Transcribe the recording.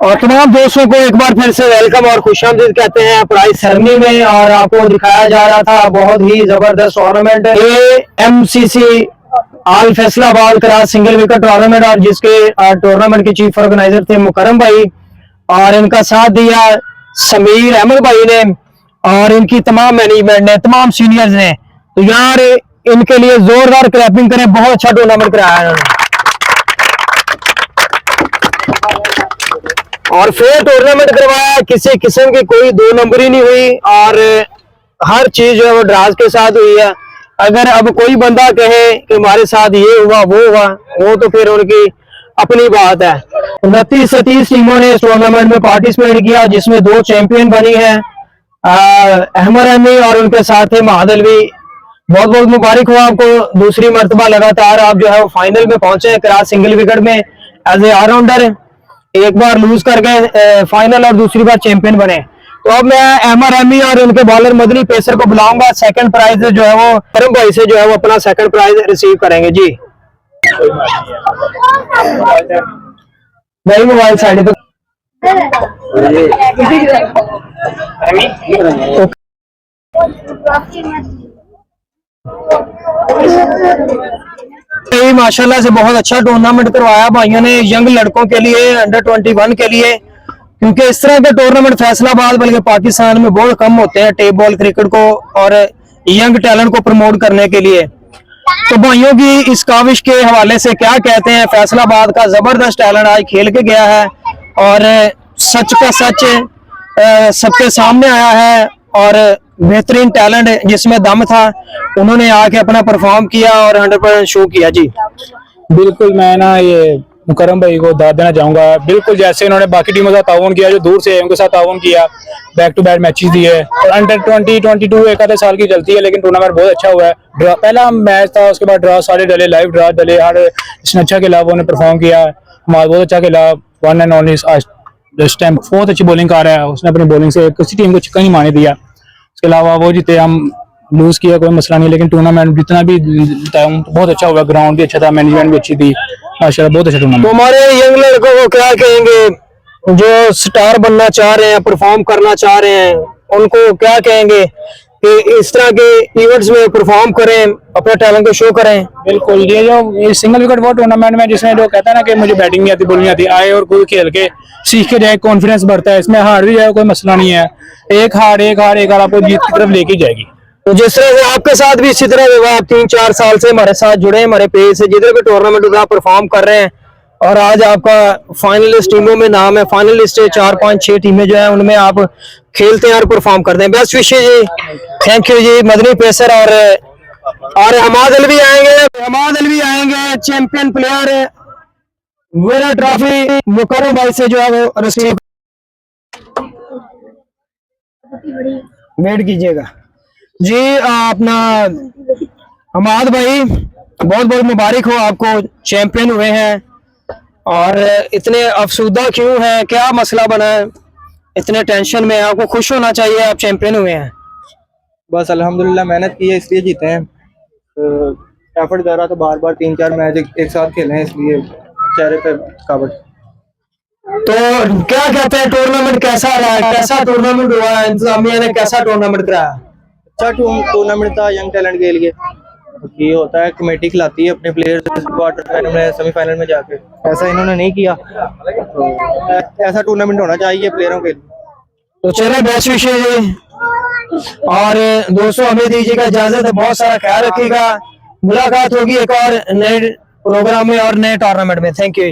और तमाम दोस्तों को एक बार फिर से वेलकम और खुशामदीद कहते हैं प्राइज सेरेमनी में। और आपको दिखाया जा रहा था बहुत ही जबरदस्त tournament AMCC all Faisalabad cross single wicket tournament, और जिसके टूर्नामेंट के चीफ ऑर्गेनाइजर थे मुकरम भाई, और इनका साथ दिया समीर अहमद भाई ने, और इनकी तमाम मैनेजमेंट ने, तमाम सीनियर्स ने। तो यार इनके लिए जोरदार क्लैपिंग करें, बहुत अच्छा टूर्नामेंट कराया है इन्होंने। और फिर टूर्नामेंट करवाया, किसी किस्म की कोई दो नंबरी नहीं हुई, और हर चीज जो है वो ड्राज के साथ हुई है। अगर अब कोई बंदा कहे कि हमारे साथ ये हुआ वो हुआ, वो तो फिर उनकी अपनी बात है। 29 से 30 टीमों ने इस टूर्नामेंट में पार्टिसिपेट किया, जिसमें 2 चैंपियन बनी है, अहमद अमी और उनके साथ थे महाद अलवी। बहुत बहुत मुबारक हो आपको, दूसरी मर्तबा लगातार आप जो है वो फाइनल में पहुंचे हैं क्रास सिंगल विकेट में एज ए ऑलराउंडर। एक बार लूज कर गए फाइनल और दूसरी बार चैंपियन बने। तो अब मैं अहमद अमी और उनके बॉलर मदनी पेसर को बुलाऊंगा। सेकंड प्राइज जो है वो करम भाई से जो है वो अपना सेकंड प्राइज रिसीव करेंगे जी। भाई मोबाइल साइड पे माशाल्लाह से बहुत अच्छा टूर्नामेंट करवाया भाइयों ने यंग लड़कों के लिए, अंडर 21 के लिए, क्योंकि इस तरह के टूर्नामेंट फैसलाबाद बल्कि पाकिस्तान में बहुत कम होते हैं टेप बॉल क्रिकेट को और यंग टैलेंट को प्रमोट करने के लिए। तो भाइयों की इस काविश के हवाले से क्या कहते हैं, फैसलाबाद का जबरदस्त टैलेंट आज खेल के गया है और सच का सच सबके सामने आया है, और बेहतरीन टैलेंट जिसमें दम था उन्होंने आके अपना परफॉर्म किया और 100% शो किया जी। बिल्कुल, मैं ना ये मुकरम भाई को दाद देना चाहूंगा। बिल्कुल जैसे इन्होंने बाकी टीमों के साथ ताउन किया, जो दूर से उनके साथ ताउन किया, बैक टू बैक मैचेस दिए, और अंडर 20, 22 एक आधे साल की चलती है, लेकिन टूर्नामेंट बहुत अच्छा हुआ है। पहला मैच था, उसके बाद ड्रॉ सारे डले, लाइव ड्रॉ डले, हर इसने अच्छा खेला, उन्होंने परफॉर्म किया, बहुत अच्छा खेला। 1 एंड ओनली इस टाइम बहुत अच्छी बॉलिंग कर रहा है, उसने अपनी बॉलिंग से किसी टीम को चिक्का नहीं मारने दिया। उसके अलावा वो जीते, हम लूज किया कोई मसला नहीं, लेकिन टूर्नामेंट जितना भी बहुत अच्छा हुआ, ग्राउंड भी अच्छा था, मैनेजमेंट भी अच्छी थी, माशाल्लाह बहुत अच्छा टूर्नामेंट। तो हमारे यंग लड़कों को क्या कहेंगे जो स्टार बनना चाह रहे हैं, परफॉर्म करना चाह रहे हैं, उनको क्या कहेंगे कि इस तरह के इवेंट्स में परफॉर्म करें, अपने टैलेंट को शो करें? बिल्कुल, ये सिंगल विकेट वो टूर्नामेंट में जिसमें जो कहता है ना कि मुझे बैटिंग नहीं आती, बॉलिंग आती, आए और कोई खेल के सीख के जाए, कॉन्फिडेंस बढ़ता है। इसमें हार भी जाए कोई मसला नहीं है, एक हार आपको जीत की तरफ लेके जाएगी। तो जिस तरह से आपके साथ भी इसी तरह हुआ, आप 3-4 साल से हमारे साथ जुड़े हैं, हमारे पेज से जिधर भी टूर्नामेंट में आप परफॉर्म कर रहे हैं, और आज आपका फाइनलिस्ट टीमों में नाम है। फाइनलिस्ट 4, 5, 6 टीमें जो है उनमें आप खेलते हैं और परफॉर्म करते हैं। Best Vishesh ji, thank you ji. Madni pacer और हमाद अलवी आएंगे champion player, winner trophy Mukarram भाई से जो है वो रिसीव। वेट कीजिएगा जी। अपना हमाद भाई बहुत बहुत मुबारक हो आपको, चैंपियन हुए हैं। और इतने अफसुदा क्यों हैं, क्या मसला बना है, इतने टेंशन में? आपको खुश होना चाहिए, आप चैंपियन हुए हैं। बस अल्हम्दुलिल्लाह मेहनत की है इसलिए जीते हैं। एफर्ट कर रहा तो बार बार 3-4 मैच एक साथ खेले हैं, इसलिए चेहरे पे थकावट। तो क्या कहते हैं, टूर्नामेंट कैसा रहा, कैसा टूर्नामेंट हुआ है, इंतजामिया ने कैसा टूर्नामेंट कराया? अच्छा टूर्नामेंट था यंग टैलेंट के लिए। ये होता है कमेटी खिलाती है अपने प्लेयर्स क्वार्टर फाइनल में, सेमीफाइनल में जाके, ऐसा इन्होंने नहीं किया। तो ऐसा टूर्नामेंट होना चाहिए प्लेयरों के लिए। तो चले बेस्ट विशेष, और दोस्तों हमें दीजिएगा इजाजत, बहुत सारा ख्याल रखिएगा। मुलाकात होगी एक और नए प्रोग्राम में और नए टूर्नामेंट में। Thank you.